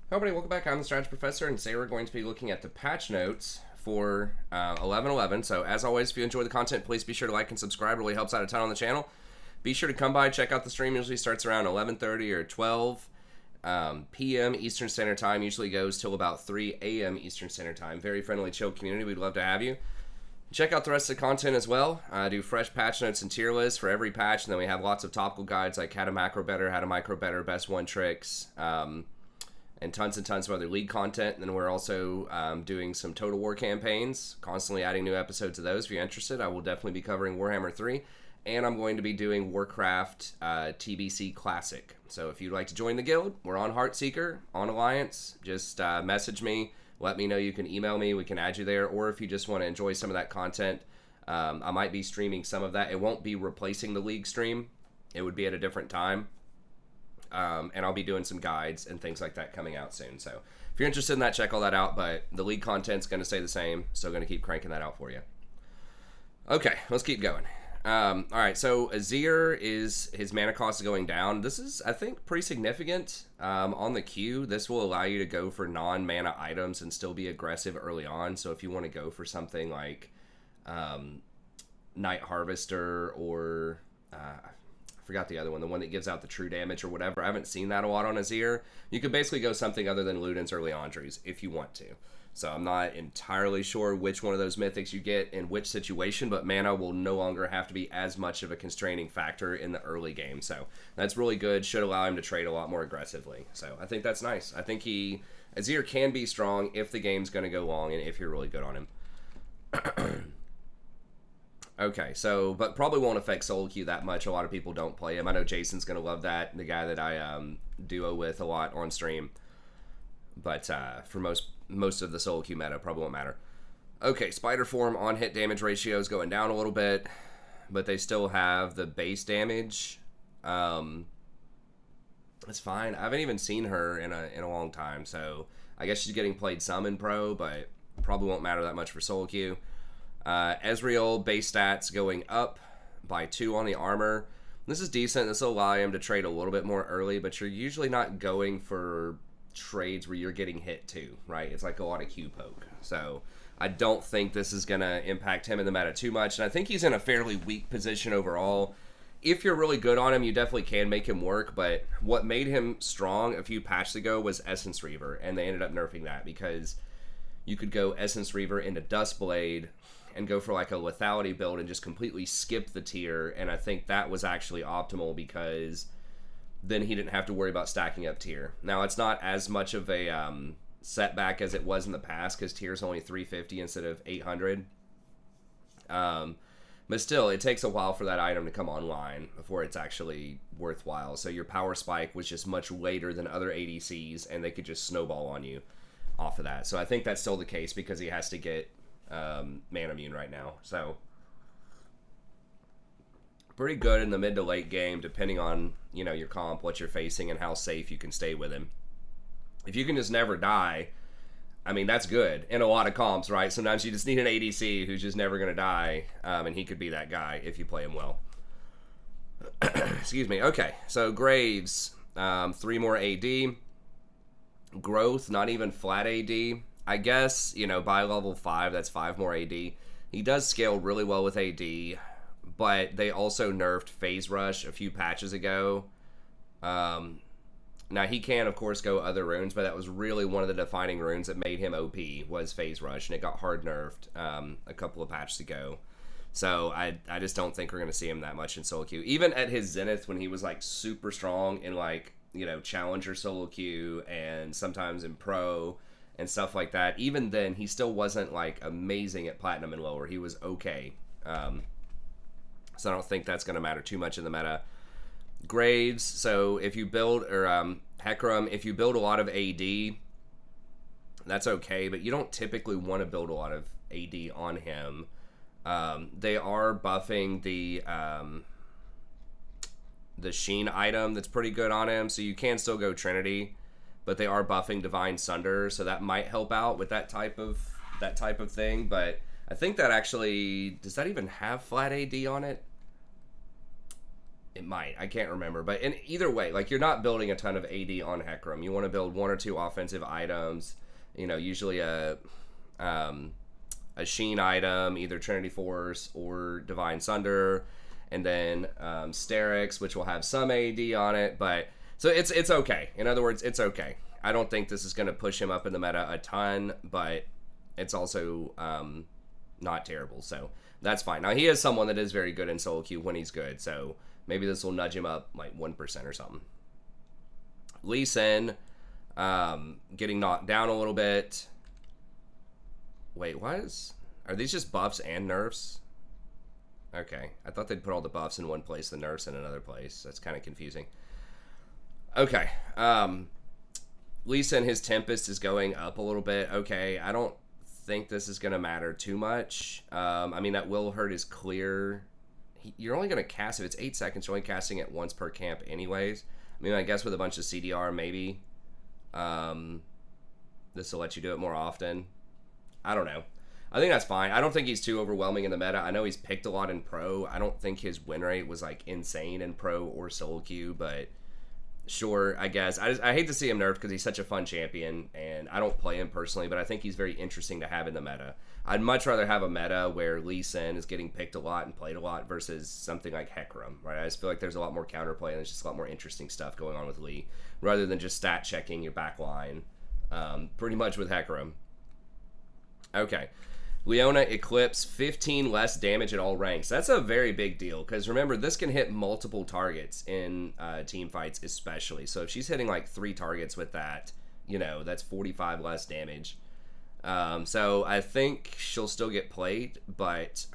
Hello everybody, welcome back. I'm the Strategy Professor, and today we're going to be looking at the patch notes for 11.11. So as always, if you enjoy the content, please be sure to like and subscribe. It really helps out a ton on the channel. Be sure to come by, check out the stream. Usually starts around 11:30 or 12 p.m. Eastern Standard Time. Usually goes till about 3 a.m. Eastern Standard Time. Very friendly, chill community. We'd love to have you. Check out the rest of the content as well. I do fresh patch notes and tier lists for every patch, and then we have lots of topical guides like how to macro better, how to micro better, best one tricks, and tons of other league content. And then we're also doing some Total War campaigns, constantly adding new episodes of those. If you're interested, I will definitely be covering Warhammer 3, and I'm going to be doing Warcraft TBC Classic. So if you'd like to join the guild, we're on Heartseeker, on Alliance. Just message me. Let me know. You can email me. We can add you there. Or if you just want to enjoy some of that content, I might be streaming some of that. It won't be replacing the league stream. It would be at a different time. And I'll be doing some guides and things like that coming out soon. So if you're interested in that, check all that out. But the league content's going to stay the same. So going to keep cranking that out for you. Okay, let's keep going. All right, so Azir his mana cost is going down. This is, I think, pretty significant on the queue. This will allow you to go for non-mana items and still be aggressive early on. So if you want to go for something like Night Harvester or I forgot the other one, the one that gives out the true damage or whatever. I haven't seen that a lot on Azir. You could basically go something other than Luden's early Andres if you want to. So I'm not entirely sure which one of those mythics you get in which situation, but mana will no longer have to be as much of a constraining factor in the early game. So that's really good. Should allow him to trade a lot more aggressively. So I think that's nice. I think Azir can be strong if the game's going to go long and if you're really good on him. Okay, so, but probably won't affect solo queue that much. A lot of people don't play him. I know Jason's going to love that, the guy that I duo with a lot on stream. But for most of the solo queue meta, probably won't matter. Okay, Spider Form on hit damage ratio is going down a little bit, but they still have the base damage. That's fine. I haven't even seen her in a long time, so I guess she's getting played some in pro, but probably won't matter that much for solo queue. Ezreal base stats going up by 2 on the armor. This is decent. This will allow him to trade a little bit more early, but you're usually not going for trades where you're getting hit too, right? It's like a lot of Q poke. So I don't think this is going to impact him in the meta too much, and I think he's in a fairly weak position overall. If you're really good on him, you definitely can make him work, but what made him strong a few patches ago was Essence Reaver, and they ended up nerfing that because you could go Essence Reaver into Duskblade and go for like a lethality build and just completely skip the tier, and I think that was actually optimal because then he didn't have to worry about stacking up tier. Now, it's not as much of a setback as it was in the past because tier's only 350 instead of 800. But still, it takes a while for that item to come online before it's actually worthwhile. So your power spike was just much later than other ADCs, and they could just snowball on you off of that. So I think that's still the case because he has to get mana immune right now. So pretty good in the mid to late game, depending on, you know, your comp, what you're facing, and how safe you can stay with him. If you can just never die, I mean, that's good in a lot of comps, right? Sometimes you just need an ADC who's just never going to die, and he could be that guy if you play him well. Excuse me. Okay, so Graves, 3 more AD. Growth, not even flat AD. I guess, you know, by level 5, that's 5 more AD. He does scale really well with AD, but they also nerfed Phase Rush a few patches ago. Now, he can, of course, go other runes, but that was really one of the defining runes that made him OP, was Phase Rush, and it got hard nerfed a couple of patches ago. So I just don't think we're going to see him that much in solo queue. Even at his zenith, when he was, like, super strong in, like, you know, Challenger solo queue and sometimes in Pro and stuff like that, even then, he still wasn't, like, amazing at Platinum and lower. He was okay. So I don't think that's going to matter too much in the meta. Graves, so if you build, or Hecarim, if you build a lot of AD, that's okay, but you don't typically want to build a lot of AD on him. They are buffing the Sheen item that's pretty good on him, so you can still go Trinity, but they are buffing Divine Sunder, so that might help out with that type of thing. But I think that actually, does that even have flat AD on it? It might. I can't remember. But in either way, like, you're not building a ton of AD on Hecarim. You want to build 1 or 2 offensive items. You know, usually a Sheen item, either Trinity Force or Divine Sunder, and then Sterix, which will have some AD on it. But so it's okay. In other words, it's okay. I don't think this is going to push him up in the meta a ton, but it's also not terrible. So that's fine. Now, he is someone that is very good in solo queue when he's good. So maybe this will nudge him up like 1% or something. Lee Sin getting knocked down a little bit. Wait, are these just buffs and nerfs? Okay, I thought they'd put all the buffs in one place, the nerfs in another place. That's kind of confusing. Okay, Lee Sin, his Tempest is going up a little bit. Okay, I don't think this is going to matter too much. I mean, that will hurt his clear. You're only going to cast, if it's 8 seconds, you're only casting it once per camp anyways. I mean, I guess with a bunch of CDR, maybe this will let you do it more often. I don't know. I think that's fine. I don't think he's too overwhelming in the meta. I know he's picked a lot in pro. I don't think his win rate was like insane in pro or solo queue, but sure, I guess. I hate to see him nerfed because he's such a fun champion, and I don't play him personally, but I think he's very interesting to have in the meta. I'd much rather have a meta where Lee Sin is getting picked a lot and played a lot versus something like Hecarim, right? I just feel like there's a lot more counterplay and there's just a lot more interesting stuff going on with Lee, rather than just stat checking your back line, pretty much with Hecarim. Okay. Leona Eclipse, 15 less damage at all ranks. That's a very big deal, because remember, this can hit multiple targets in team fights especially. So if she's hitting like 3 targets with that, you know, that's 45 less damage. So I think she'll still get played, but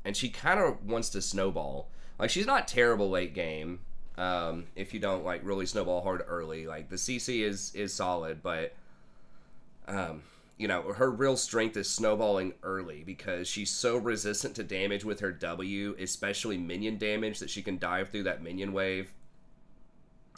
and she kind of wants to snowball. Like, she's not terrible late game if you don't like really snowball hard early. Like, the CC is solid, but you know, her real strength is snowballing early because she's so resistant to damage with her W, especially minion damage, that she can dive through that minion wave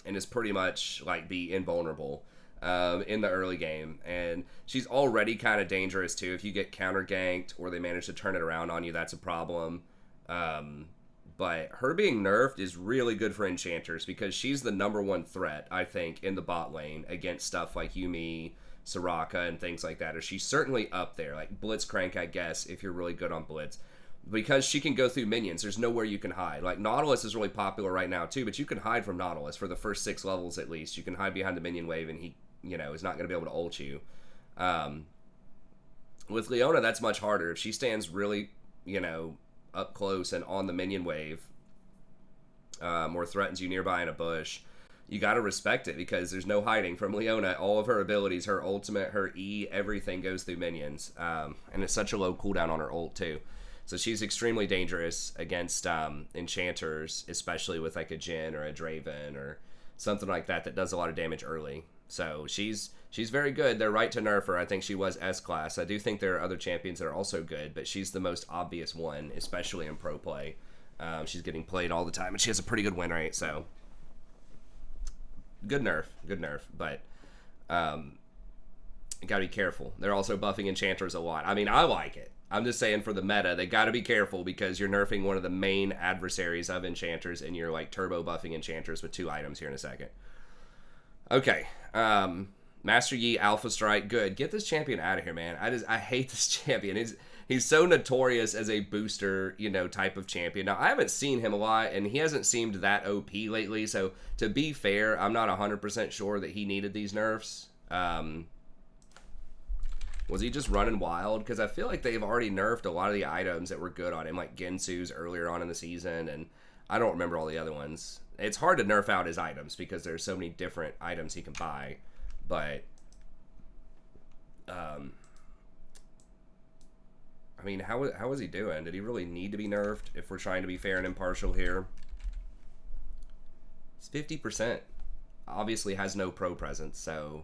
and is pretty much like be invulnerable in the early game. And she's already kind of dangerous too. If you get counter ganked or they manage to turn it around on you, that's a problem. But her being nerfed is really good for enchanters because she's the #1 threat, I think, in the bot lane against stuff like Yuumi, Soraka, and things like that. Or she's certainly up there, like Blitzcrank, I guess, if you're really good on Blitz. Because she can go through minions, there's nowhere you can hide. Like, Nautilus is really popular right now, too, but you can hide from Nautilus for the first 6 levels, at least. You can hide behind the minion wave, and he, you know, is not going to be able to ult you. With Leona, that's much harder. If she stands really, you know, up close and on the minion wave, or threatens you nearby in a bush, you got to respect it because there's no hiding from Leona. All of her abilities, her ultimate, her E, everything goes through minions. And it's such a low cooldown on her ult, too. So she's extremely dangerous against enchanters, especially with like a Jhin or a Draven or something like that that does a lot of damage early. So she's very good. They're right to nerf her. I think she was S-class. I do think there are other champions that are also good, but she's the most obvious one, especially in pro play. She's getting played all the time, and she has a pretty good win rate, so good nerf, but you gotta be careful. They're also buffing enchanters a lot. I mean, I like it. I'm just saying, for the meta, they gotta be careful because you're nerfing one of the main adversaries of enchanters, and you're like turbo buffing enchanters with 2 items here in a second. Okay, Master Yi, Alpha Strike, good. Get this champion out of here, man. I hate this champion. He's so notorious as a booster, you know, type of champion. Now, I haven't seen him a lot, and he hasn't seemed that OP lately, so to be fair, I'm not 100% sure that he needed these nerfs. Was he just running wild? Because I feel like they've already nerfed a lot of the items that were good on him, like Gensu's earlier on in the season, and I don't remember all the other ones. It's hard to nerf out his items because there's so many different items he can buy, but I mean, how is he doing? Did he really need to be nerfed if we're trying to be fair and impartial here? It's 50%. Obviously has no pro presence, so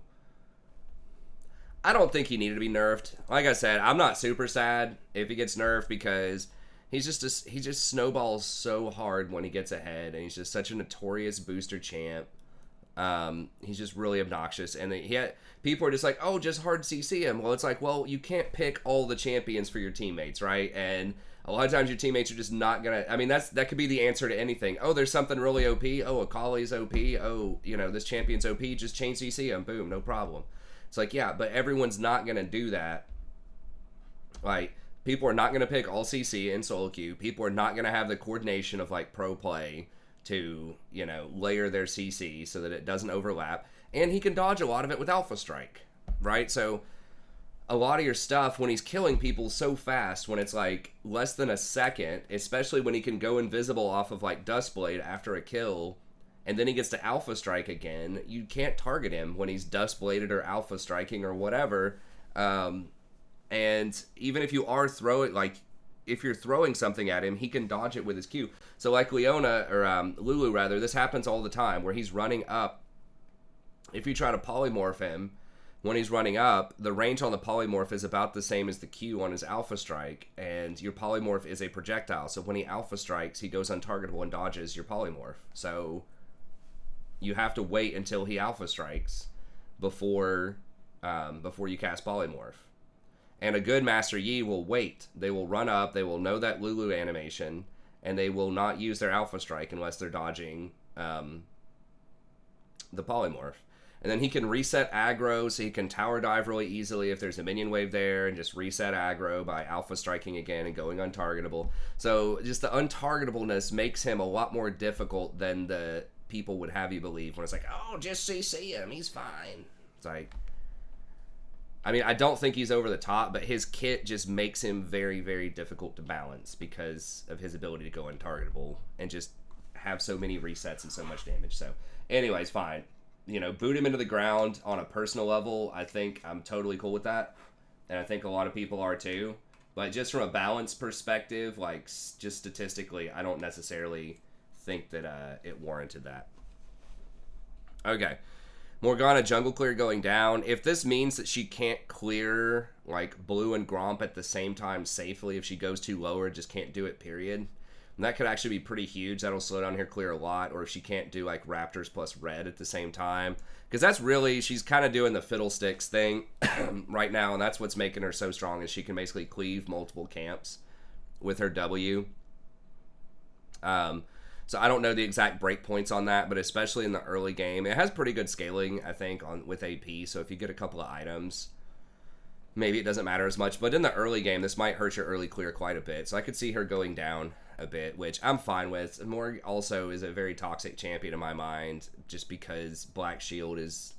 I don't think he needed to be nerfed. Like I said, I'm not super sad if he gets nerfed because he just snowballs so hard when he gets ahead, and he's just such a notorious booster champ. He's just really obnoxious, and people are just like, oh, just hard CC him. Well, it's like, well, you can't pick all the champions for your teammates, right? And A lot of times your teammates are just not gonna. I mean, that could be the answer to anything. Oh, there's something really OP. Oh, Akali's OP. Oh, this champion's OP. Just change CC him. Boom, no problem. It's like, yeah, but everyone's not gonna do that. Like, people are not gonna pick all CC in solo queue. People are not gonna have the coordination of like pro play to layer their CC so that it doesn't overlap. And he can dodge a lot of it with Alpha Strike, right? So a lot of your stuff when he's killing people so fast, when it's like less than a second, especially when he can go invisible off of like Dustblade after a kill, and then he gets to Alpha Strike again, you can't target him when he's Dustbladed or Alpha Striking or whatever. And even if you are if you're throwing something at him, he can dodge it with his Q. So like Leona, or Lulu rather, this happens all the time where he's running up. If you try to polymorph him, when he's running up, the range on the polymorph is about the same as the Q on his Alpha Strike, and your polymorph is a projectile. So when he Alpha Strikes, he goes untargetable and dodges your polymorph. So you have to wait until he Alpha Strikes before you cast polymorph. And a good Master Yi will wait. They will run up, they will know that Lulu animation, and they will not use their Alpha Strike unless they're dodging the polymorph. And then he can reset aggro, so he can tower dive really easily if there's a minion wave there, and just reset aggro by Alpha Striking again and going untargetable. So just the untargetableness makes him a lot more difficult than the people would have you believe when it's like, oh, just CC him, he's fine. It's like, I mean, I don't think he's over the top, but his kit just makes him very, very difficult to balance because of his ability to go untargetable and just have so many resets and so much damage. So anyways, fine. Boot him into the ground on a personal level. I think I'm totally cool with that. And I think a lot of people are too. But just from a balance perspective, like just statistically, I don't necessarily think that it warranted that. Okay. Morgana Jungle clear going down. If this means that she can't clear like Blue and Gromp at the same time safely, if she goes too low or just can't do it, period. And that could actually be pretty huge. That'll slow down her clear a lot. Or if she can't do like Raptors plus Red at the same time. Because that's really, she's kind of doing the fiddlesticks thing right now. And that's what's making her so strong, is she can basically cleave multiple camps with her W. So I don't know the exact breakpoints on that, but especially in the early game, it has pretty good scaling, I think, with AP. So if you get a couple of items, maybe it doesn't matter as much. But in the early game, this might hurt your early clear quite a bit. So I could see her going down a bit, which I'm fine with. Morg also is a very toxic champion in my mind, just because Black Shield is,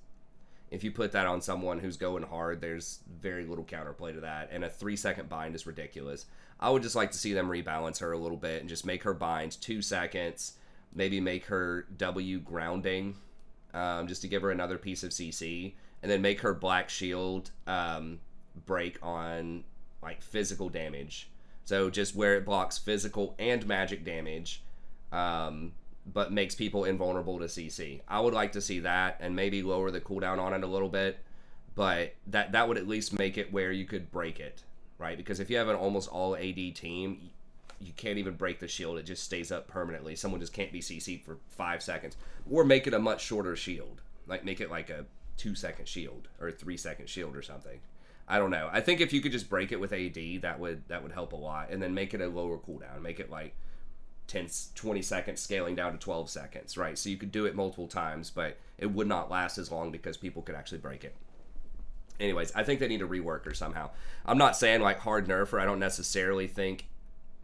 if you put that on someone who's going hard, there's very little counterplay to that, and a 3-second bind is ridiculous. I would just like to see them rebalance her a little bit and just make her bind 2 seconds, maybe make her W grounding, just to give her another piece of CC, and then make her Black Shield break on like physical damage. So just where it blocks physical and magic damage, but makes people invulnerable to CC. I would like to see that, and maybe lower the cooldown on it a little bit, but that would at least make it where you could break it, right? Because if you have an almost all AD team, you can't even break the shield. It just stays up permanently. Someone just can't be CC'd for 5 seconds. Or make it a much shorter shield. Like make it like a 2-second shield or a 3-second shield or something. I don't know. I think if you could just break it with AD, that would help a lot. And then make it a lower cooldown. Make it like 20 seconds scaling down to 12 seconds, right? So you could do it multiple times, but it would not last as long because people could actually break it. Anyways, I think they need to rework her somehow. I'm not saying like hard nerf her. I don't necessarily think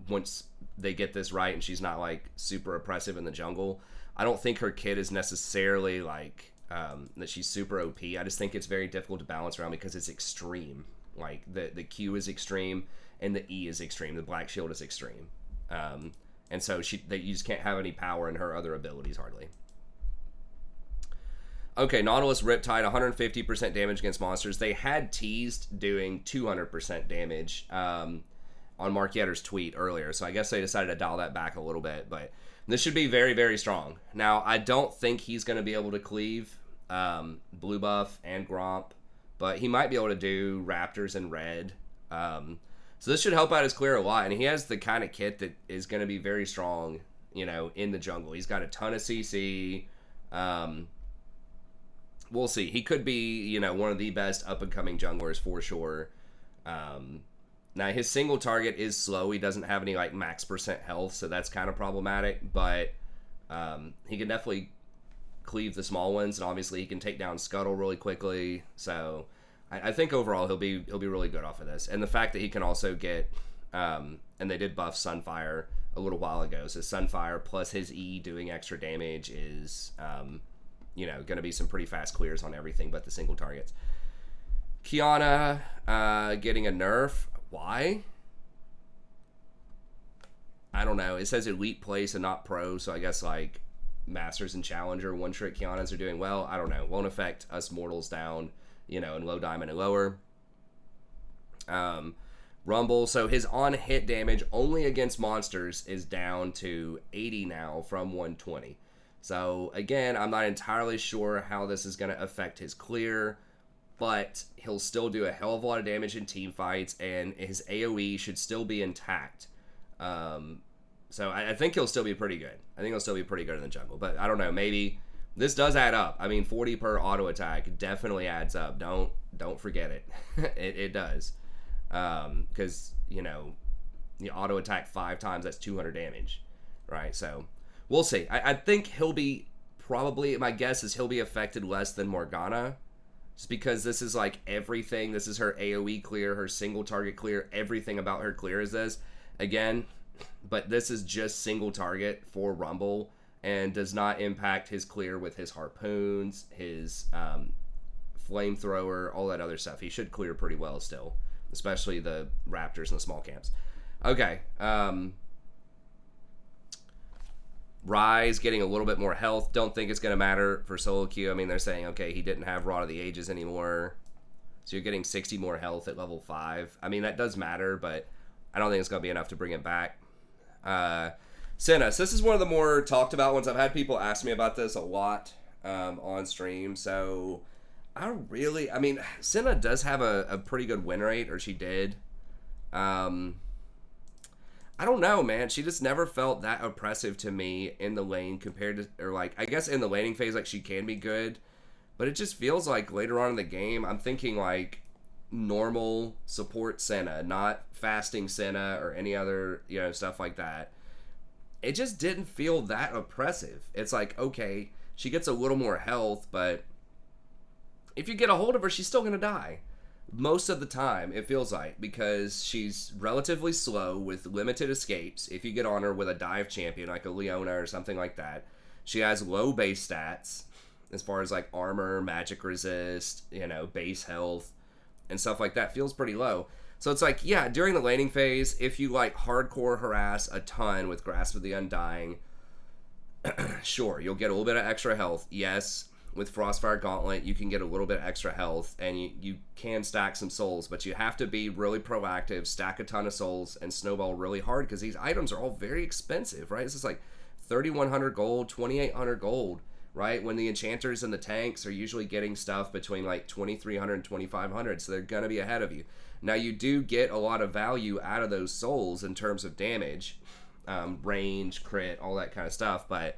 once they get this right and she's not like super oppressive in the jungle, I don't think her kit is necessarily like that she's super OP. I just think it's very difficult to balance around because it's extreme. Like the Q is extreme and the E is extreme. The Black Shield is extreme. And so you just can't have any power in her other abilities hardly. Okay, Nautilus Riptide, 150% damage against monsters. They had teased doing 200% damage on Mark Yetter's tweet earlier, so I guess they decided to dial that back a little bit. But this should be very, very strong. Now, I don't think he's going to be able to cleave Blue Buff and Gromp, but he might be able to do Raptors and Red. So this should help out his clear a lot, and he has the kind of kit that is going to be very strong, in the jungle. He's got a ton of CC. We'll see. He could be, one of the best up-and-coming junglers for sure. Now, his single target is slow. He doesn't have any, like, max percent health, so that's kind of problematic. But he can definitely cleave the small ones, and obviously he can take down Scuttle really quickly. So I think overall he'll be really good off of this. And the fact that he can also get, and they did buff Sunfire a little while ago, so Sunfire plus his E doing extra damage is, going to be some pretty fast clears on everything but the single targets. Kiana getting a nerf. Why? I don't know. It says elite place and not pro, so I guess like Masters and Challenger one-trick Kianas are doing well. I don't know. Won't affect us mortals down, in low diamond and lower. Rumble, so his on-hit damage only against monsters is down to 80 now from 120. So again, I'm not entirely sure how this is going to affect his clear, but he'll still do a hell of a lot of damage in team fights, and his AoE should still be intact. So I think he'll still be pretty good. I think he'll still be pretty good in the jungle, but I don't know. Maybe this does add up. I mean, 40 per auto attack definitely adds up. Don't forget it. It does, because you auto attack 5 times, that's 200 damage, right? So we'll see. I think he'll be probably. My guess is he'll be affected less than Morgana. Just because this is like everything. This is her AoE clear, her single target clear. Everything about her clear is this. Again, but this is just single target for Rumble and does not impact his clear with his harpoons, his flamethrower, all that other stuff. He should clear pretty well still, especially the raptors and the small camps. Okay. Ryze getting a little bit more health. Don't think it's going to matter for solo queue. I mean, they're saying, okay, he didn't have Rod of the Ages anymore. So you're getting 60 more health at level 5. I mean, that does matter, but I don't think it's going to be enough to bring it back. Cinna. So this is one of the more talked about ones. I've had people ask me about this a lot on stream. So I mean, Cinna does have a pretty good win rate, or she did. I don't know, man. She just never felt that oppressive to me in the lane compared to, or like, I guess in the laning phase, like she can be good, but it just feels like later on in the game, I'm thinking like normal support Cinna, not fasting Cinna or any other, stuff like that. It just didn't feel that oppressive. It's like, okay, she gets a little more health, but if you get a hold of her, she's still going to die. Most of the time, it feels like, because she's relatively slow with limited escapes. If you get on her with a dive champion, like a Leona or something like that, she has low base stats as far as like armor, magic resist, base health, and stuff like that. Feels pretty low. So it's like, yeah, during the laning phase, if you like hardcore harass a ton with Grasp of the Undying, sure, you'll get a little bit of extra health. Yes, with Frostfire Gauntlet, you can get a little bit extra health, and you can stack some souls, but you have to be really proactive, stack a ton of souls, and snowball really hard, because these items are all very expensive, right? This is like 3,100 gold, 2,800 gold, right? When the enchanters and the tanks are usually getting stuff between like 2,300 and 2,500, so they're going to be ahead of you. Now, you do get a lot of value out of those souls in terms of damage, range, crit, all that kind of stuff, but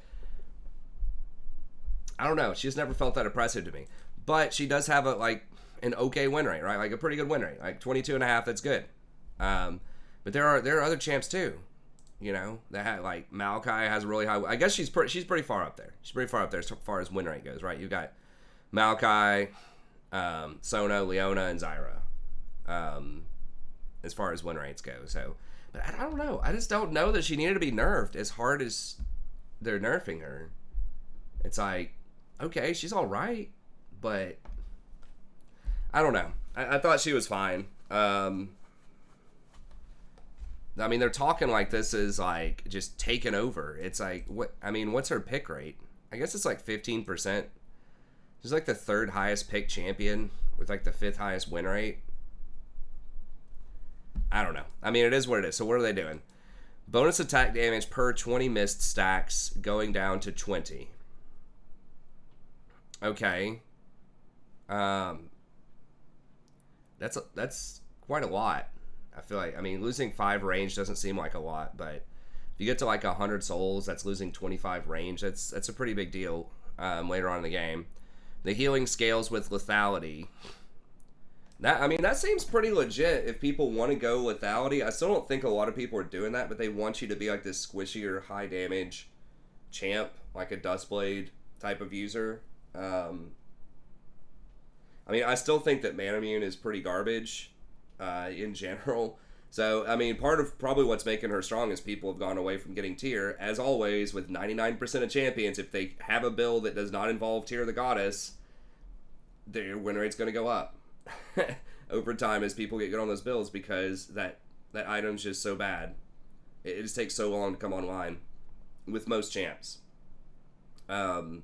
I don't know. She's never felt that oppressive to me. But she does have an okay win rate, right? Like a pretty good win rate. Like 22.5, that's good. But there are other champs too. That have, like, Maokai has a really high. I guess she's pretty far up there. She's pretty far up there as far as win rate goes, right? You got Maokai, Sona, Leona, and Zyra. As far as win rates go. So, but I don't know. I just don't know that she needed to be nerfed as hard as they're nerfing her. It's like, okay, she's all right, but I don't know. I thought she was fine. I mean, they're talking like this is like just taking over. It's like, what's her pick rate? I guess it's like 15%. She's like the 3rd highest pick champion with like the 5th highest win rate. I don't know. I mean, it is what it is. So what are they doing? Bonus attack damage per 20 missed stacks going down to 20. Okay. That's quite a lot. I feel like, losing 5 range doesn't seem like a lot, but if you get to like 100 souls, that's losing 25 range. That's a pretty big deal later on in the game. The healing scales with lethality. That seems pretty legit if people want to go lethality. I still don't think a lot of people are doing that, but they want you to be like this squishier, high damage champ, like a Dustblade type of user. I still think that Manamune is pretty garbage in general. So, part of probably what's making her strong is people have gone away from getting tier. As always, with 99% of champions, if they have a build that does not involve Tier the Goddess, their win rate's going to go up over time as people get good on those builds because that item's just so bad. It just takes so long to come online with most champs. Okay.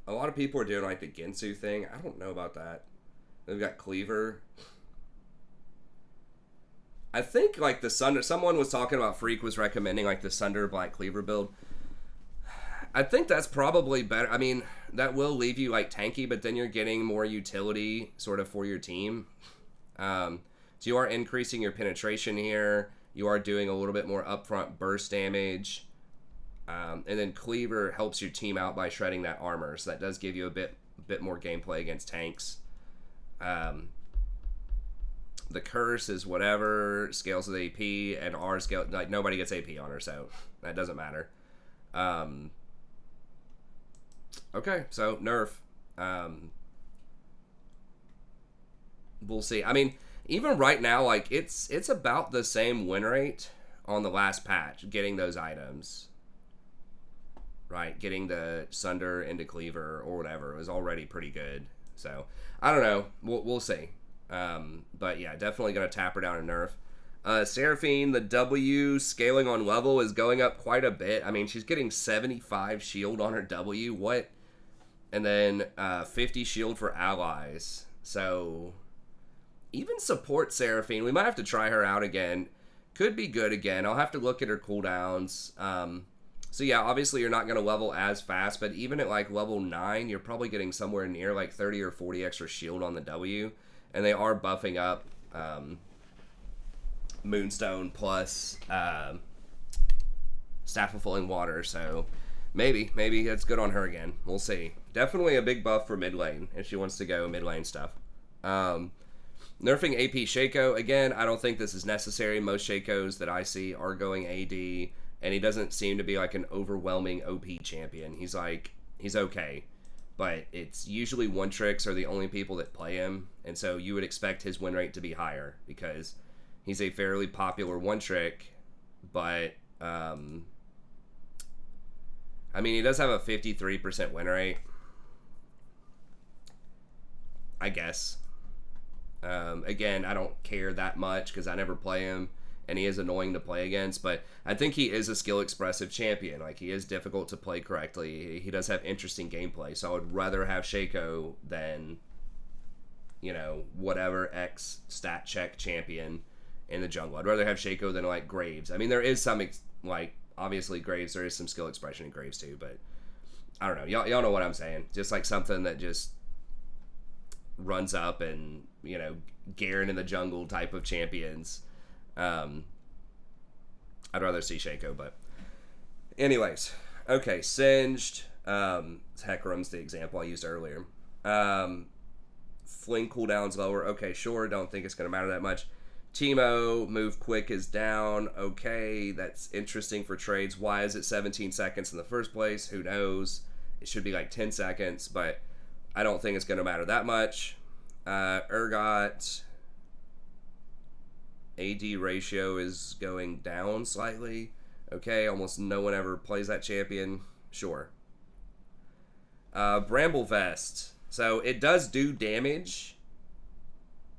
A lot of people are doing like the Gensu thing. I don't know about that. They've got Cleaver. I think like the Sunder. Someone was talking about Freak was recommending like the Sunder Black Cleaver build. I think that's probably better. That will leave you like tanky, but then you're getting more utility sort of for your team. So you are increasing your penetration here. You are doing a little bit more upfront burst damage. And then Cleaver helps your team out by shredding that armor. So that does give you a bit more gameplay against tanks. The curse is whatever, scales with AP, and R scale, like nobody gets AP on her, so that doesn't matter. Okay, so nerf. We'll see. Even right now, like it's about the same win rate on the last patch, getting those items. Right, getting the Sunder into Cleaver or whatever was already pretty good. So I don't know. We'll see. But yeah, definitely gonna tap her down and nerf. Seraphine, the W scaling on level is going up quite a bit. She's getting 75 shield on her W. What? And then 50 shield for allies. So even support Seraphine. We might have to try her out again. Could be good again. I'll have to look at her cooldowns. So yeah, obviously you're not going to level as fast, but even at like level 9, you're probably getting somewhere near like 30 or 40 extra shield on the W. And they are buffing up Moonstone plus Staff of Flowing Water, so maybe it's good on her again. We'll see. Definitely a big buff for mid lane if she wants to go mid lane stuff. Nerfing AP Shaco, again, I don't think this is necessary. Most Shacos that I see are going AD, and he doesn't seem to be like an overwhelming OP champion. He's okay, but it's usually one tricks are the only people that play him, and so you would expect his win rate to be higher because he's a fairly popular one trick, but he does have a 53% win rate, I guess. Again, I don't care that much because I never play him, and he is annoying to play against, but I think he is a skill-expressive champion. Like, he is difficult to play correctly. He does have interesting gameplay, so I would rather have Shaco than, whatever X stat check champion in the jungle. I'd rather have Shaco than, like, Graves. There is some, obviously Graves, there is some skill expression in Graves too, but I don't know. Y'all know what I'm saying. Just, like, something that just runs up and, Garen in the jungle type of champions. I'd rather see Shaco, but anyways. Okay, Singed. Hecarim's the example I used earlier. Fling cooldown's lower. Okay, sure. Don't think it's going to matter that much. Teemo, move quick is down. Okay, that's interesting for trades. Why is it 17 seconds in the first place? Who knows? It should be like 10 seconds, but I don't think it's going to matter that much. Urgot, AD ratio is going down slightly. Okay, almost no one ever plays that champion. Sure. Bramble Vest. So it does do damage.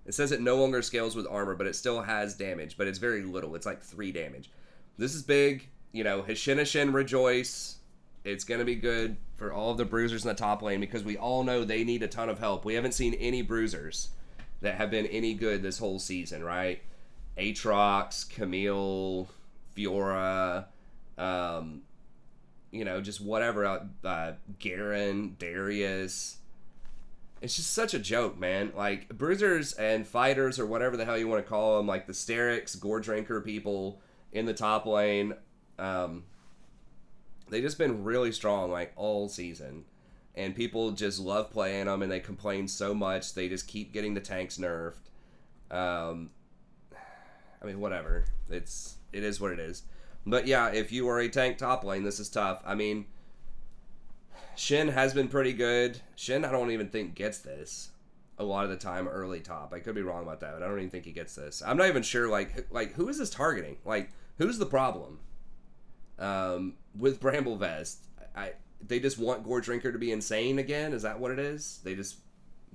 It says it no longer scales with armor, but it still has damage, but it's very little. It's like 3 damage. This is big. Hishin rejoice. It's going to be good for all of the bruisers in the top lane because we all know they need a ton of help. We haven't seen any bruisers that have been any good this whole season, right? Aatrox, Camille, Fiora, just whatever. Garen, Darius. It's just such a joke, man. Like, bruisers and fighters, or whatever the hell you want to call them, like the Sterix, Gore Drinker people in the top lane, they've just been really strong, like, all season. and people just love playing them, and they complain so much. They just keep getting the tanks nerfed. I mean, whatever. It is what it is. But yeah, if you are a tank top lane, this is tough. I mean, Shin has been pretty good. Shin, I don't even think gets this a lot of the time early top. I could be wrong about that, but I don't even think he gets this. I'm not even sure, like who is this targeting? Like, who's the problem? With Bramble Vest, they just want Gore Drinker to be insane again? Is that what it is? They just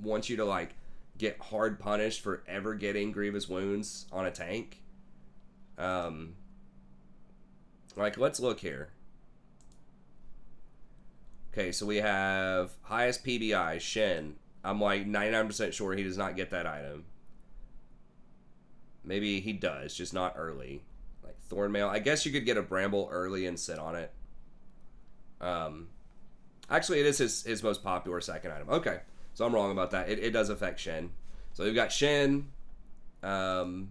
want you to, like, get hard punished for ever getting grievous wounds on a tank? Like, let's look here. Okay, so we have highest PBI, Shin. I'm like 99% sure he does not get that item. Maybe he does, just not early. Like Thornmail. I guess you could get a Bramble early and sit on it. Actually, it is his most popular second item. Okay, so I'm wrong about that. It does affect Shin. So we've got Shin. I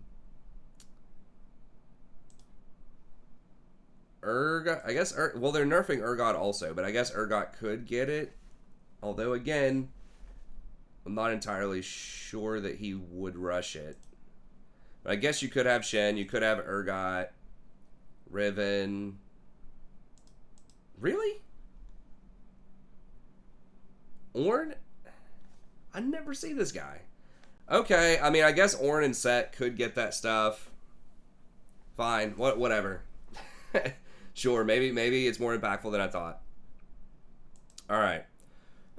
guess, well, they're nerfing Urgot also, but I guess Urgot could get it. Although, again, I'm not entirely sure that he would rush it. But I guess you could have Shen, you could have Urgot, Riven. Really? Ornn? I never see this guy. Okay, I mean, I guess Ornn and Set could get that stuff. Fine, whatever. Sure, maybe it's more impactful than I thought. All right.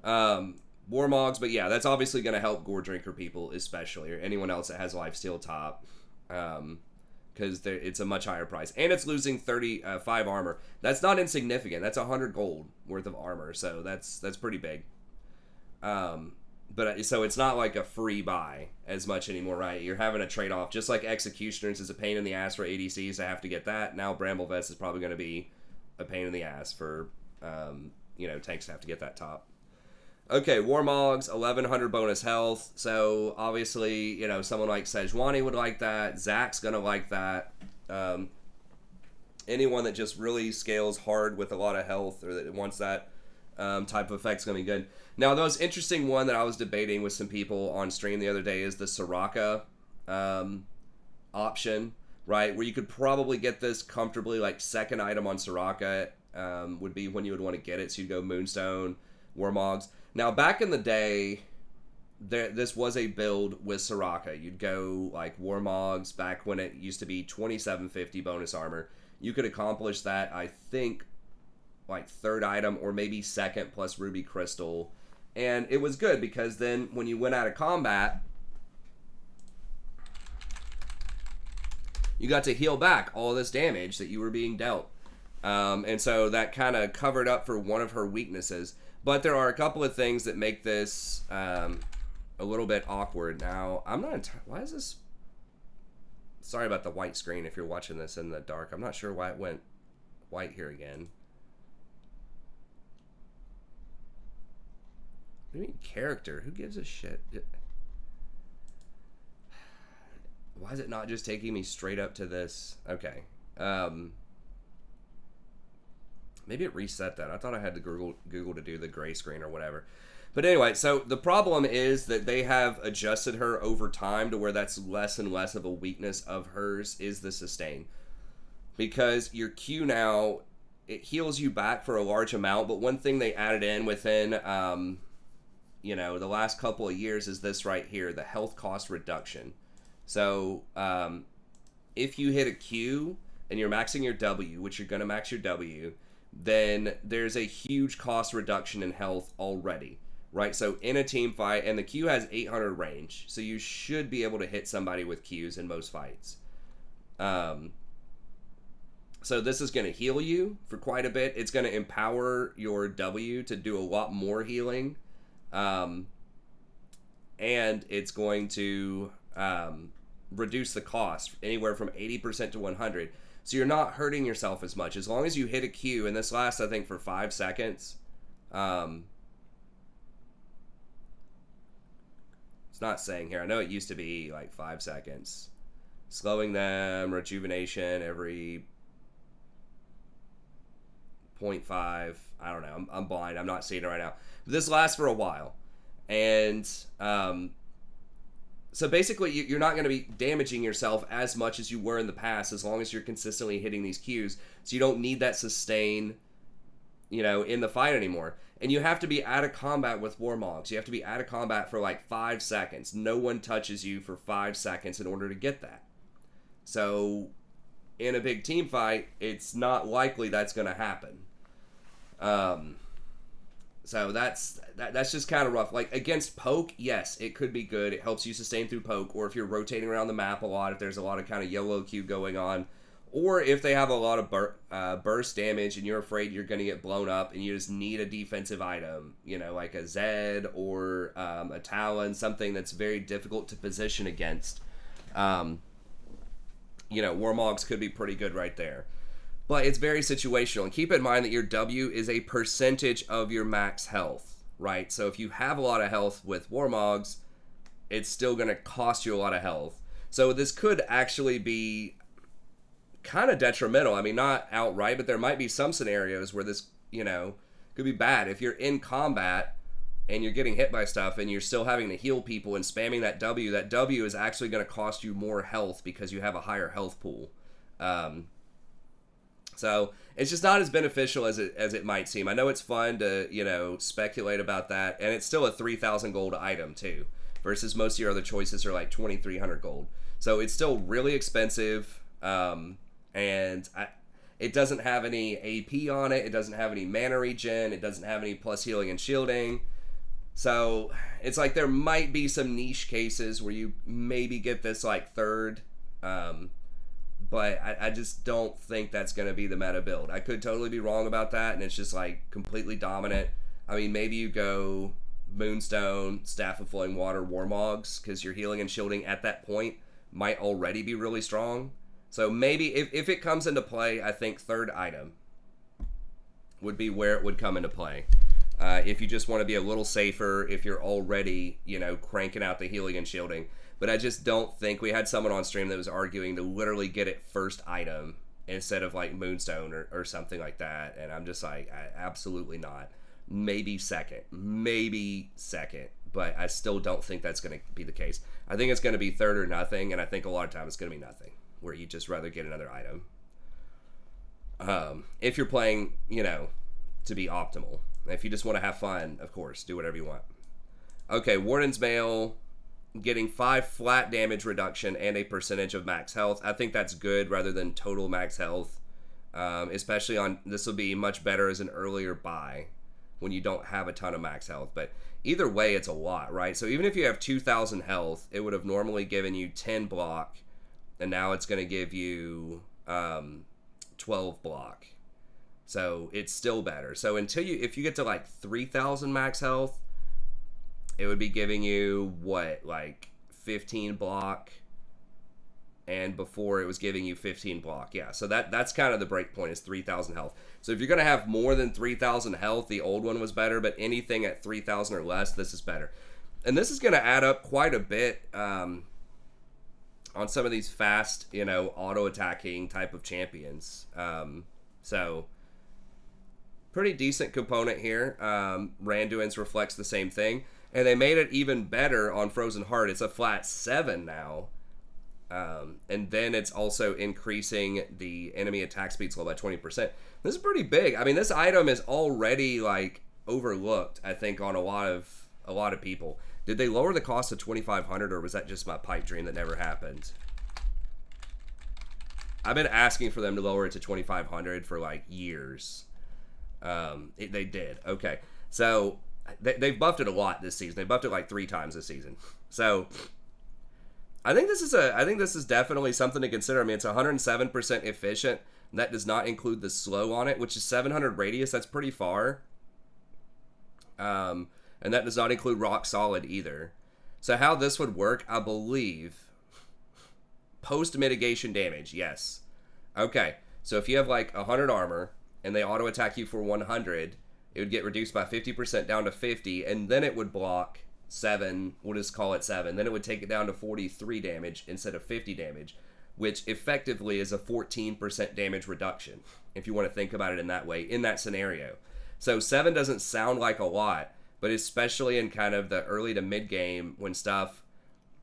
Warmogs, but yeah, that's obviously going to help Gore Drinker people, especially, or anyone else that has Lifesteal top, because it's a much higher price. And it's losing 35 armor. That's not insignificant. That's 100 gold worth of armor, so that's pretty big. But so it's not like a free buy as much anymore, right? You're having a trade-off. Just like Executioners is a pain in the ass for ADCs to have to get that. Now Bramble Vest is probably going to be a pain in the ass for, tanks to have to get that top. Okay, Warmogs, 1100 bonus health. So obviously, someone like Sejuani would like that. Zach's going to like that. Anyone that just really scales hard with a lot of health or that wants that type of effect's going to be good. Now, the most interesting one that I was debating with some people on stream the other day is the Soraka option, right? Where you could probably get this comfortably, like second item on Soraka would be when you would want to get it. So you'd go Moonstone, Warmogs. Now, back in the day, this was a build with Soraka. You'd go like Warmogs back when it used to be 2750 bonus armor. You could accomplish that, I think, like third item or maybe second plus Ruby Crystal. And it was good because then when you went out of combat, you got to heal back all this damage that you were being dealt. And so that kind of covered up for one of her weaknesses. But there are a couple of things that make this a little bit awkward. Now, I'm not why is this... Sorry about the white screen if you're watching this in the dark. I'm not sure why it went white here again. What do you mean character? Who gives a shit? Why is it not just taking me straight up to this? Okay. Maybe it reset that. I thought I had to Google to do the gray screen or whatever. But anyway, so the problem is that they have adjusted her over time to where that's less and less of a weakness of hers is the sustain. Because your Q now, it heals you back for a large amount, but one thing they added in within... the last couple of years is this right here, the health cost reduction. So, if you hit a Q and you're maxing your W, which you're going to max your W, then there's a huge cost reduction in health already, right? So, in a team fight, and the Q has 800 range, so you should be able to hit somebody with Qs in most fights. So this is going to heal you for quite a bit. It's going to empower your W to do a lot more healing. And it's going to reduce the cost anywhere from 80% to 100. So you're not hurting yourself as much. As long as you hit a Q, and this lasts, I think, for 5 seconds. It's not saying here. I know it used to be like 5 seconds. Slowing them, rejuvenation every 0.5. I don't know. I'm blind. I'm not seeing it right now. But this lasts for a while. And so basically, you're not going to be damaging yourself as much as you were in the past as long as you're consistently hitting these Qs. So you don't need that sustain, in the fight anymore. And you have to be out of combat with Warmogs. You have to be out of combat for like 5 seconds. No one touches you for 5 seconds in order to get that. So in a big team fight, it's not likely that's going to happen. So that's just kind of rough. Like against poke, yes, it could be good. It helps you sustain through poke, or if you're rotating around the map a lot, if there's a lot of kind of yellow Q going on, or if they have a lot of burst damage and you're afraid you're going to get blown up and you just need a defensive item, like a Zed or a Talon, something that's very difficult to position against. Warmogs could be pretty good right there. But it's very situational. And keep in mind that your W is a percentage of your max health, right? So if you have a lot of health with Warmogs, it's still going to cost you a lot of health. So this could actually be kind of detrimental. I mean, not outright, but there might be some scenarios where this, could be bad. If you're in combat and you're getting hit by stuff and you're still having to heal people and spamming that W is actually going to cost you more health because you have a higher health pool. So it's just not as beneficial as it might seem. I know it's fun to, speculate about that, and it's still a 3,000 gold item too, versus most of your other choices are like 2,300 gold. So it's still really expensive, and it doesn't have any AP on it. It doesn't have any mana regen. It doesn't have any plus healing and shielding. So it's like there might be some niche cases where you maybe get this like third, but I just don't think that's going to be the meta build. I could totally be wrong about that, and it's just like completely dominant. I mean, maybe you go Moonstone, Staff of Flowing Water, Warmogs, because your healing and shielding at that point might already be really strong. So maybe if it comes into play, I think third item would be where it would come into play. If you just want to be a little safer, if you're already, cranking out the healing and shielding. But I just don't think, we had someone on stream that was arguing to literally get it first item instead of like Moonstone or something like that. And I'm just like, absolutely not. Maybe second, but I still don't think that's going to be the case. I think it's going to be third or nothing, and I think a lot of times it's going to be nothing, where you just rather get another item. If you're playing, to be optimal. If you just want to have fun, of course, do whatever you want. Okay, Warden's Mail, getting 5 flat damage reduction and a percentage of max health. I think that's good rather than total max health. Especially on, this will be much better as an earlier buy when you don't have a ton of max health. But either way, it's a lot, right? So even if you have 2,000 health, it would have normally given you 10 block, and now it's going to give you 12 block. So it's still better. So if you get to like 3,000 max health, it would be giving you like 15 block, and before it was giving you 15 block. Yeah, so that's kind of the break point, is 3,000 health. So if you're going to have more than 3,000 health, the old one was better, but anything at 3,000 or less, this is better. And this is going to add up quite a bit on some of these fast, auto-attacking type of champions. So pretty decent component here. Randuin's reflects the same thing. And they made it even better on Frozen Heart. It's a flat 7 now. And then it's also increasing the enemy attack speed slow by 20%. This is pretty big. I mean, this item is already like overlooked, I think, on a lot of people. Did they lower the cost to 2,500, or was that just my pipe dream that never happened? I've been asking for them to lower it to 2,500 for like years. They did. Okay. So they've buffed it a lot this season. They buffed it like 3 times this season. So I think this is definitely something to consider. I mean, it's 107% efficient. And that does not include the slow on it, which is 700 radius. That's pretty far. And that does not include rock solid either. So how this would work, I believe, post mitigation damage. Yes. Okay. So if you have like 100 armor and they auto attack you for 100, it would get reduced by 50% down to 50, and then it would block 7. We'll just call it 7. Then it would take it down to 43 damage instead of 50 damage, which effectively is a 14% damage reduction if you want to think about it in that way, in that scenario. So 7 doesn't sound like a lot, but especially in kind of the early to mid game when stuff,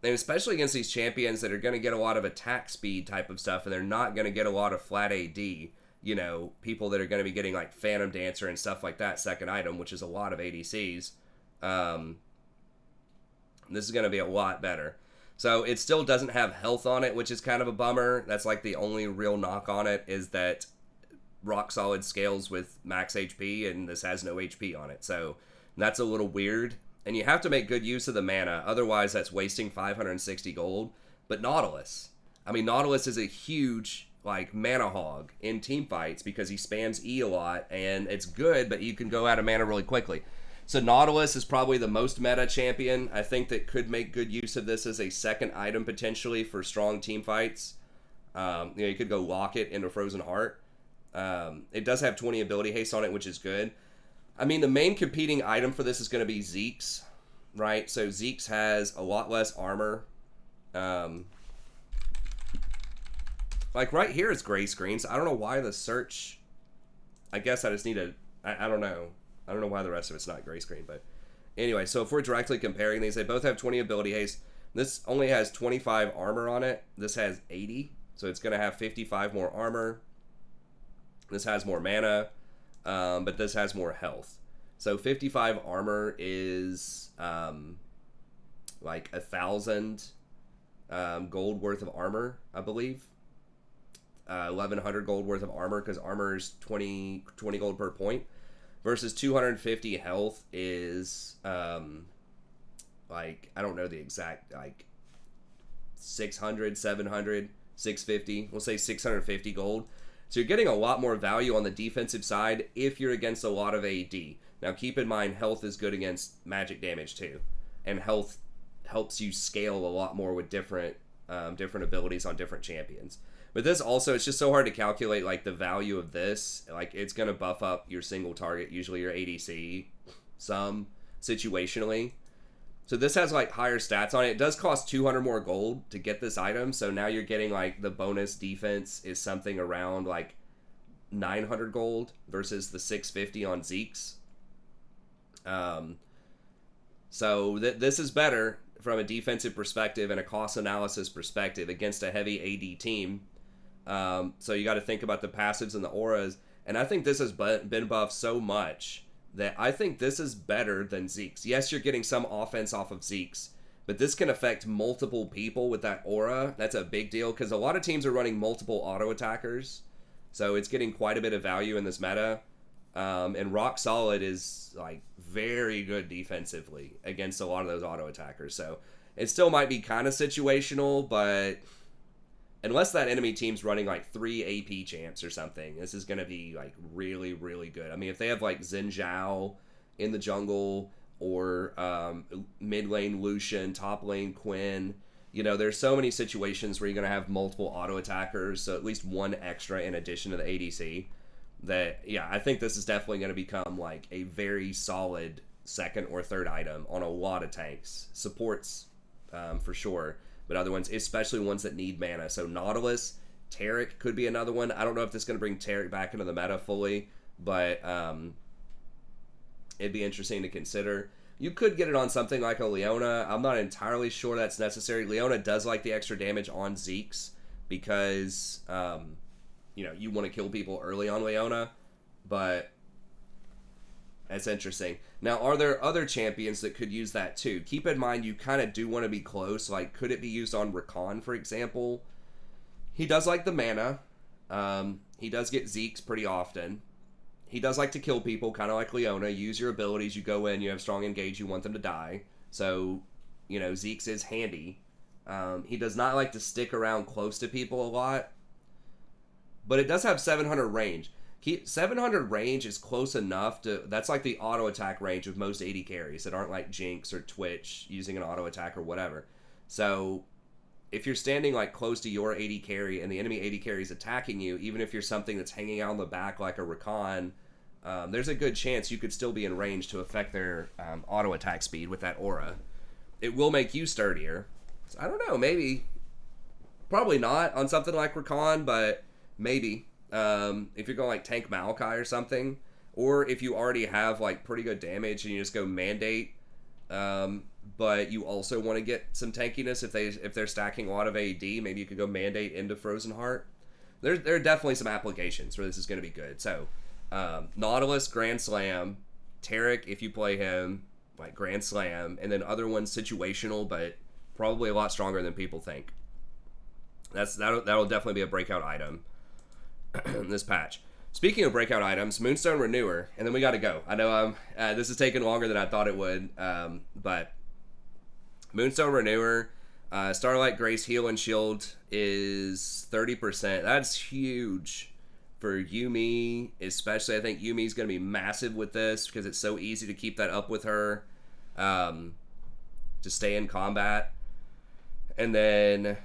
and especially against these champions that are going to get a lot of attack speed type of stuff, and they're not going to get a lot of flat AD, you know, people that are going to be getting like Phantom Dancer and stuff like that, second item, which is a lot of ADCs. This is going to be a lot better. So it still doesn't have health on it, which is kind of a bummer. That's like the only real knock on it, is that Rock Solid scales with max HP, and this has no HP on it. So that's a little weird. And you have to make good use of the mana. Otherwise, that's wasting 560 gold. But Nautilus. I mean, Nautilus is a huge, like, mana hog in team fights because he spams E a lot. And it's good, but you can go out of mana really quickly. So Nautilus is probably the most meta champion. I think that could make good use of this as a second item potentially for strong team fights. You could go lock it into Frozen Heart. It does have 20 ability haste on it, which is good. I mean, the main competing item for this is going to be Zeke's, right? So Zeke's has a lot less armor. Like right here is gray screens. I don't know why the search. I guess I just need to. I don't know. I don't know why the rest of it's not gray screen, but anyway. So if we're directly comparing these, they both have 20 ability haste. This only has 25 armor on it. This has 80, so it's going to have 55 more armor. This has more mana. But this has more health. So 55 armor is like 1,000 gold worth of armor, I believe. 1,100 gold worth of armor, because armor is 20 gold per point. Versus 250 health is like, I don't know the exact, like 600, 700, 650. We'll say 650 gold. So you're getting a lot more value on the defensive side if you're against a lot of AD. Now keep in mind, health is good against magic damage too. And health helps you scale a lot more with different abilities on different champions. But this also, it's just so hard to calculate like the value of this. Like it's going to buff up your single target, usually your ADC, some situationally. So this has like higher stats on it. It does cost 200 more gold to get this item. So now you're getting like the bonus defense is something around like 900 gold versus the 650 on Zeke's. So this is better from a defensive perspective and a cost analysis perspective against a heavy AD team. So you got to think about the passives and the auras. And I think this has been buffed so much that I think this is better than Zeke's. Yes, you're getting some offense off of Zeke's, but this can affect multiple people with that aura. That's a big deal because a lot of teams are running multiple auto attackers. So it's getting quite a bit of value in this meta. And Rock Solid is like very good defensively against a lot of those auto attackers. So it still might be kind of situational, but unless that enemy team's running like 3 AP champs or something, this is going to be like really, really good. I mean, if they have like Xin Zhao in the jungle or mid lane Lucian, top lane Quinn, you know, there's so many situations where you're going to have multiple auto attackers, so at least one extra in addition to the ADC. That, yeah, I think this is definitely going to become like a very solid second or third item on a lot of tanks. Supports for sure. But other ones, especially ones that need mana. So Nautilus, Taric could be another one. I don't know if this is going to bring Taric back into the meta fully, but it'd be interesting to consider. You could get it on something like a Leona. I'm not entirely sure that's necessary. Leona does like the extra damage on Zeke's because, you know, you want to kill people early on Leona, but that's interesting. Now, are there other champions that could use that too? Keep in mind, you kind of do want to be close. Like, could it be used on Recon, for example? He does like the mana. He does get Zeke's pretty often. He does like to kill people, kind of like Leona. Use your abilities. You go in, you have strong engage, you want them to die. So, you know, Zeke's is handy. He does not like to stick around close to people a lot. But it does have 700 range. 700 range is close enough to... That's like the auto attack range of most AD carries that aren't like Jinx or Twitch using an auto attack or whatever. So if you're standing like close to your AD carry and the enemy AD carry is attacking you, even if you're something that's hanging out on the back like a Recon, there's a good chance you could still be in range to affect their auto attack speed with that aura. It will make you sturdier. So I don't know, maybe. Probably not on something like Recon, but maybe. if you're going like tank Maokai or something, or if you already have like pretty good damage and you just go Mandate, but you also want to get some tankiness if they're stacking a lot of AD, maybe you could go Mandate into Frozen Heart. There are definitely some applications where this is going to be good. So Nautilus, Grand Slam, Taric, if you play him, like Grand Slam, and then other ones situational, but probably a lot stronger than people think. That'll definitely be a breakout item in this patch. Speaking of breakout items, Moonstone Renewer, and then we got to go. I know this is taking longer than I thought it would, but Moonstone Renewer, Starlight Grace Heal and Shield is 30%. That's huge for Yuumi, especially. I think Yumi's going to be massive with this because it's so easy to keep that up with her to stay in combat. And then,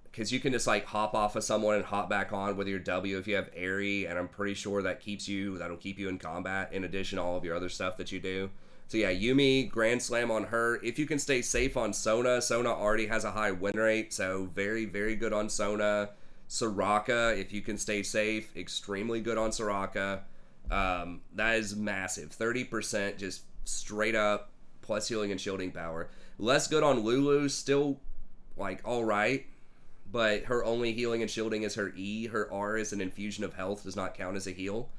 because you can just like hop off of someone and hop back on with your W if you have Airy, and I'm pretty sure that'll keep you in combat in addition to all of your other stuff that you do. So yeah, Yuumi, Grand Slam on her. If you can stay safe on Sona already has a high win rate, so very, very good on Sona. Soraka, if you can stay safe, extremely good on Soraka. That is massive. 30% just straight up plus healing and shielding power. Less good on Lulu, still like alright, but her only healing and shielding is her E. Her R is an infusion of health, does not count as a heal.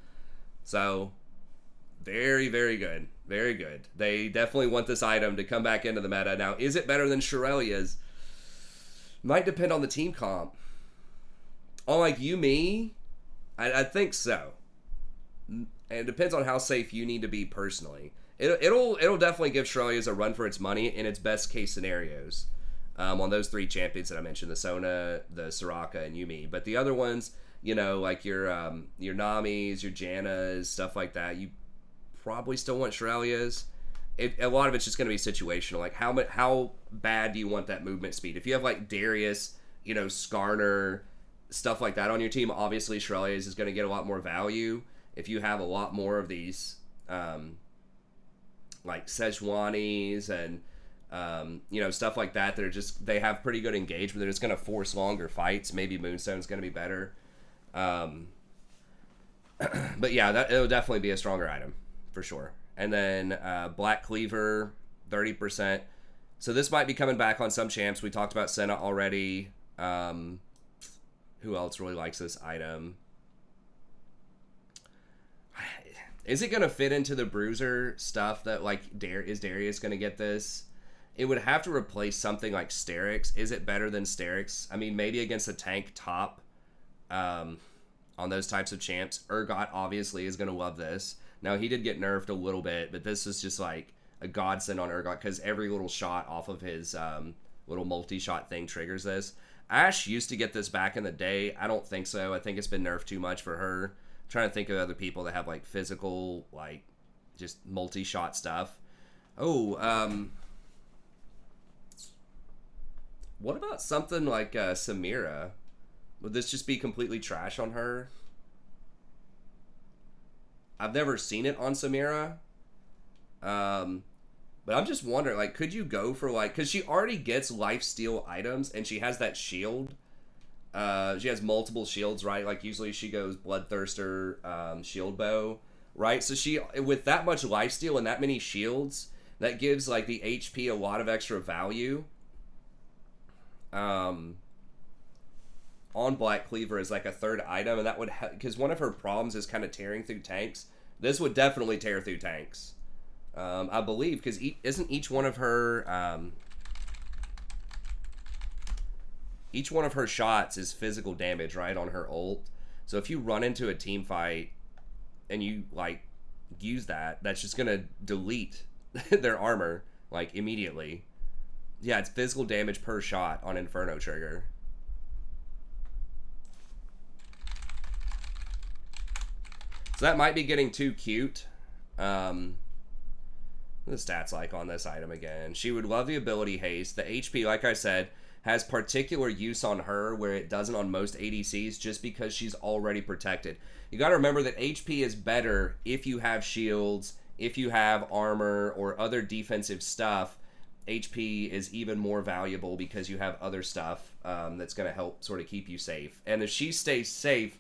So very, very good. Very good. They definitely want this item to come back into the meta. Now, is it better than Shirelia's? Might depend on the team comp. On like Yuumi, I think so. And it depends on how safe you need to be personally. It'll definitely give Shirelia's a run for its money in its best case scenarios. On those three champions that I mentioned, the Sona, the Soraka, and Yuumi. But the other ones, you know, like your Namis, your Jannas, stuff like that, you probably still want Shirelia's. A lot of it's just going to be situational. Like how bad do you want that movement speed? If you have like Darius, you know, Skarner, stuff like that on your team, obviously Shirelia's is going to get a lot more value. If you have a lot more of these like Sejuani's and you know, stuff like that they have pretty good engagement, they're just going to force longer fights, maybe Moonstone's going to be better. But yeah, it'll definitely be a stronger item for sure. And then Black Cleaver, 30%. So this might be coming back on some champs. We talked about Cinna already. Who else really likes this item? Is it going to fit into the Bruiser stuff that, like, is Darius going to get this? It would have to replace something like Sterix. Is it better than Sterix? I mean, maybe against a tank top on those types of champs. Urgot, obviously, is going to love this. Now, he did get nerfed a little bit, but this is just, like, a godsend on Urgot because every little shot off of his little multi-shot thing triggers this. Ashe used to get this back in the day. I don't think so. I think it's been nerfed too much for her. I'm trying to think of other people that have, like, physical, like, just multi-shot stuff. Oh, what about something like Samira? Would this just be completely trash on her? I've never seen it on Samira. But I'm just wondering, like, could you go for, like, because she already gets lifesteal items, and she has that shield. She has multiple shields, right? Like, usually she goes Bloodthirster, Shield Bow, right? So she, with that much lifesteal and that many shields, that gives, like, the HP a lot of extra value. On Black Cleaver is, like, a third item, and that would, because one of her problems is kind of tearing through tanks. This would definitely tear through tanks. I believe, because isn't each one of her shots is physical damage, right, on her ult. So if you run into a team fight and you, like, use that, that's just gonna delete their armor, like, immediately. Yeah, it's physical damage per shot on Inferno trigger. So that might be getting too cute. The stats like on this item again. She would love the ability haste. The HP, like I said, has particular use on her where it doesn't on most ADCs just because she's already protected. You got to remember that HP is better if you have shields, if you have armor or other defensive stuff. HP is even more valuable because you have other stuff that's going to help sort of keep you safe. And if she stays safe,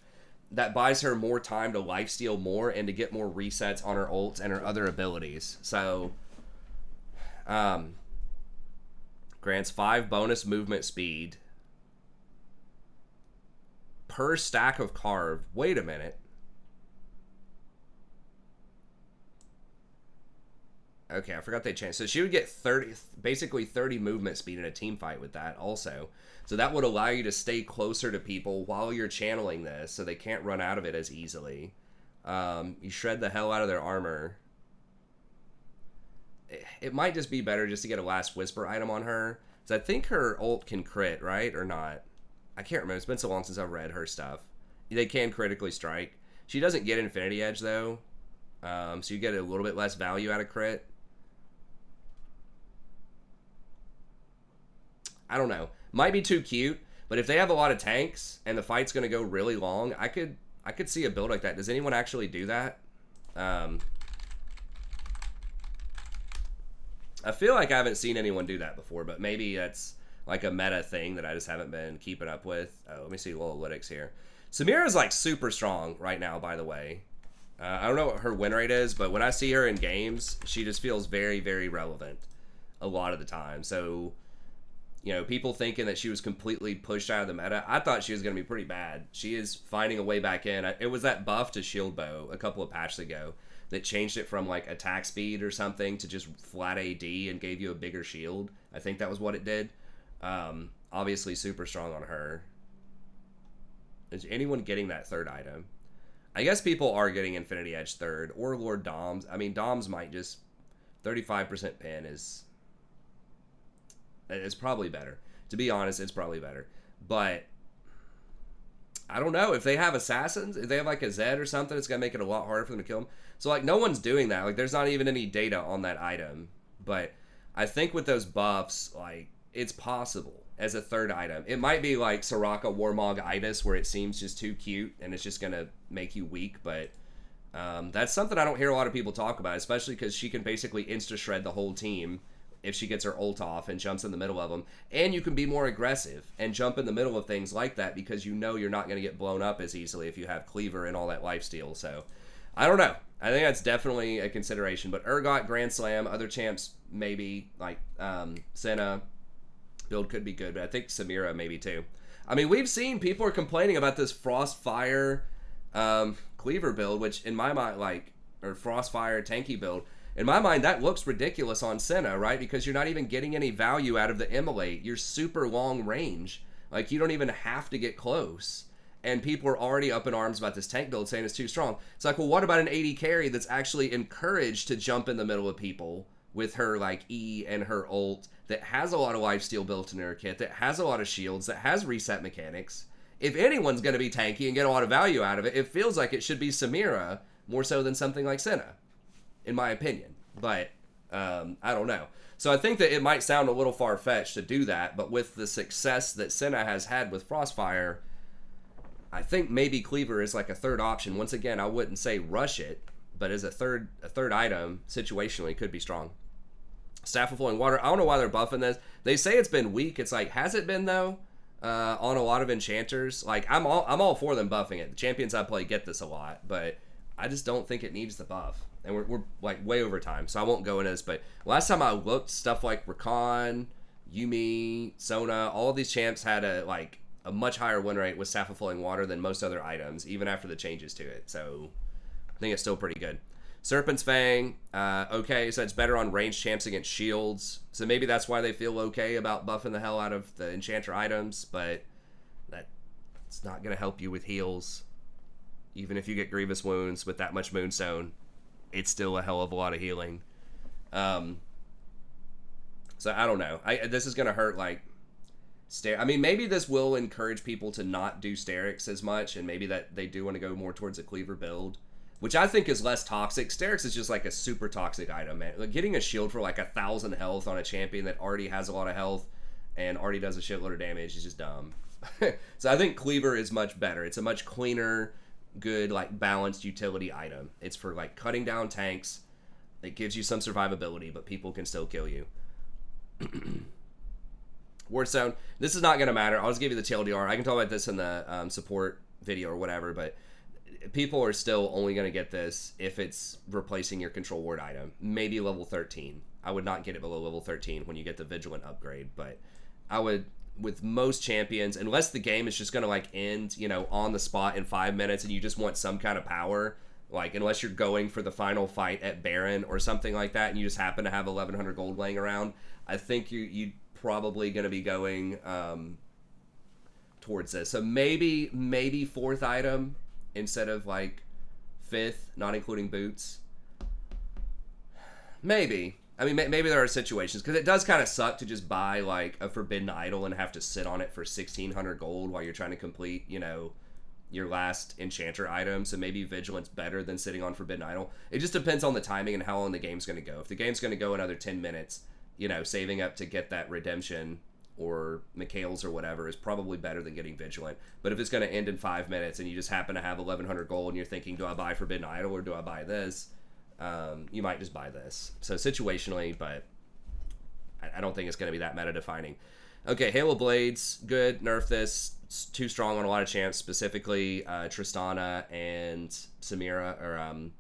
that buys her more time to lifesteal more and to get more resets on her ults and her other abilities. So, grants 5 bonus movement speed per stack of carve. Wait a minute. Okay, I forgot they changed. So she would get 30, basically 30 movement speed in a team fight with that also. So that would allow you to stay closer to people while you're channeling this, so they can't run out of it as easily. You shred the hell out of their armor. It might just be better just to get a Last Whisper item on her. So I think her ult can crit, right? Or not? I can't remember. It's been so long since I've read her stuff. They can critically strike. She doesn't get Infinity Edge, though. So you get a little bit less value out of crit. I don't know. Might be too cute, but if they have a lot of tanks and the fight's going to go really long, I could see a build like that. Does anyone actually do that? I feel like I haven't seen anyone do that before, but maybe that's like a meta thing that I just haven't been keeping up with. Oh, let me see analytics here. Samira's like super strong right now, by the way. I don't know what her win rate is, but when I see her in games, she just feels very, very relevant a lot of the time. So, you know, people thinking that she was completely pushed out of the meta, I thought she was going to be pretty bad. She is finding a way back in. It was that buff to Shield Bow a couple of patches ago that changed it from like attack speed or something to just flat AD and gave you a bigger shield. I think that was what it did. Obviously super strong on her. Is anyone getting that third item? I guess people are getting Infinity Edge third or Lord Doms. I mean, Doms might just 35% pin is probably better. To be honest, it's probably better. But I don't know. If they have assassins, if they have like a Zed or something, it's going to make it a lot harder for them to kill them. So like no one's doing that. Like there's not even any data on that item. But I think with those buffs, like it's possible as a third item. It might be like Soraka Warmog-itis where it seems just too cute and it's just going to make you weak. But that's something I don't hear a lot of people talk about, especially because she can basically insta-shred the whole team if she gets her ult off and jumps in the middle of them. And you can be more aggressive and jump in the middle of things like that because you know you're not going to get blown up as easily if you have Cleaver and all that lifesteal. So, I don't know. I think that's definitely a consideration. But Urgot, Grand Slam, other champs maybe, like Cinna, build could be good. But I think Samira maybe too. I mean, we've seen people are complaining about this Frostfire Cleaver build, which in my mind, like, or Frostfire tanky build, in my mind, that looks ridiculous on Cinna, right? Because you're not even getting any value out of the immolate. You're super long range. Like, you don't even have to get close. And people are already up in arms about this tank build saying it's too strong. It's like, well, what about an AD carry that's actually encouraged to jump in the middle of people with her, like, E and her ult that has a lot of lifesteal built in her kit, that has a lot of shields, that has reset mechanics? If anyone's going to be tanky and get a lot of value out of it, it feels like it should be Samira more so than something like Cinna, in my opinion. But I don't know. So I think that it might sound a little far-fetched to do that, but with the success that Cinna has had with Frostfire, I think maybe Cleaver is like a third option. Once again, I wouldn't say rush it, but as a third item, situationally, could be strong. Staff of Flowing Water, I don't know why they're buffing this. They say it's been weak. It's like, has it been though? On a lot of enchanters, like I'm all for them buffing it. The champions I play get this a lot, but I just don't think it needs the buff. And we're like way over time, so I won't go into this. But last time I looked, stuff like Recon, Yuumi, Sona, all of these champs had a much higher win rate with Staff of Flowing Water than most other items, even after the changes to it. So I think it's still pretty good. Serpent's Fang, okay, so it's better on ranged champs against shields. So maybe that's why they feel okay about buffing the hell out of the enchanter items, but that's not going to help you with heals. Even if you get grievous wounds with that much Moonstone, it's still a hell of a lot of healing. So I don't know. This is going to hurt, like, I mean, maybe this will encourage people to not do Sterix as much, and maybe that they do want to go more towards a Cleaver build, which I think is less toxic. Sterix is just like a super toxic item, man. Like, getting a shield for like 1,000 health on a champion that already has a lot of health and already does a shitload of damage is just dumb. So I think Cleaver is much better. It's a much cleaner, good, like, balanced utility item. It's for like cutting down tanks. It gives you some survivability, but people can still kill you. Wardstone, this is not going to matter. I'll just give you the TLDR. I can talk about this in the support video or whatever, but people are still only going to get this if it's replacing your control ward item. Maybe level 13. I would not get it below level 13 when you get the Vigilant upgrade, but I would, with most champions, unless the game is just going to like end, you know, on the spot in 5 minutes and you just want some kind of power, like unless you're going for the final fight at Baron or something like that and you just happen to have 1100 gold laying around, I think you probably going to be going towards this. So maybe 4th item instead of like 5th, not including boots. Maybe. I mean, maybe there are situations, because it does kind of suck to just buy like a Forbidden Idol and have to sit on it for 1600 gold while you're trying to complete, you know, your last enchanter item. So maybe Vigilance better than sitting on Forbidden Idol. It just depends on the timing and how long the game's going to go. If the game's going to go another 10 minutes, you know, saving up to get that redemption or Mikhail's or whatever is probably better than getting Vigilant. But if it's going to end in 5 minutes and you just happen to have 1100 gold and you're thinking, do I buy Forbidden Idol or do I buy this? You might just buy this. So situationally, but I don't think it's going to be that meta defining. Okay, Halo Blades, good. Nerf this. It's too strong on a lot of champs, specifically Tristana and Samira, or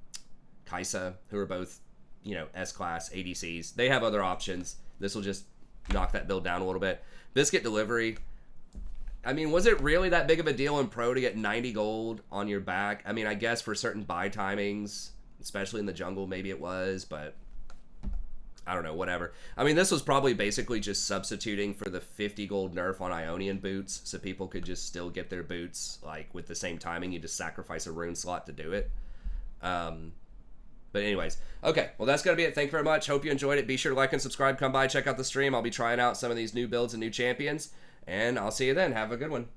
Kaisa, who are both, you know, S-class ADCs. They have other options. This will just knock that build down a little bit. Biscuit Delivery. I mean, was it really that big of a deal in Pro to get 90 gold on your back? I mean, I guess for certain buy timings, especially in the jungle, maybe it was, but I don't know, whatever. I mean, this was probably basically just substituting for the 50 gold nerf on Ionian boots, so people could just still get their boots, like, with the same timing. You just sacrifice a rune slot to do it. But anyways, okay, well, that's going to be it. Thank you very much. Hope you enjoyed it. Be sure to like and subscribe. Come by, check out the stream. I'll be trying out some of these new builds and new champions, and I'll see you then. Have a good one.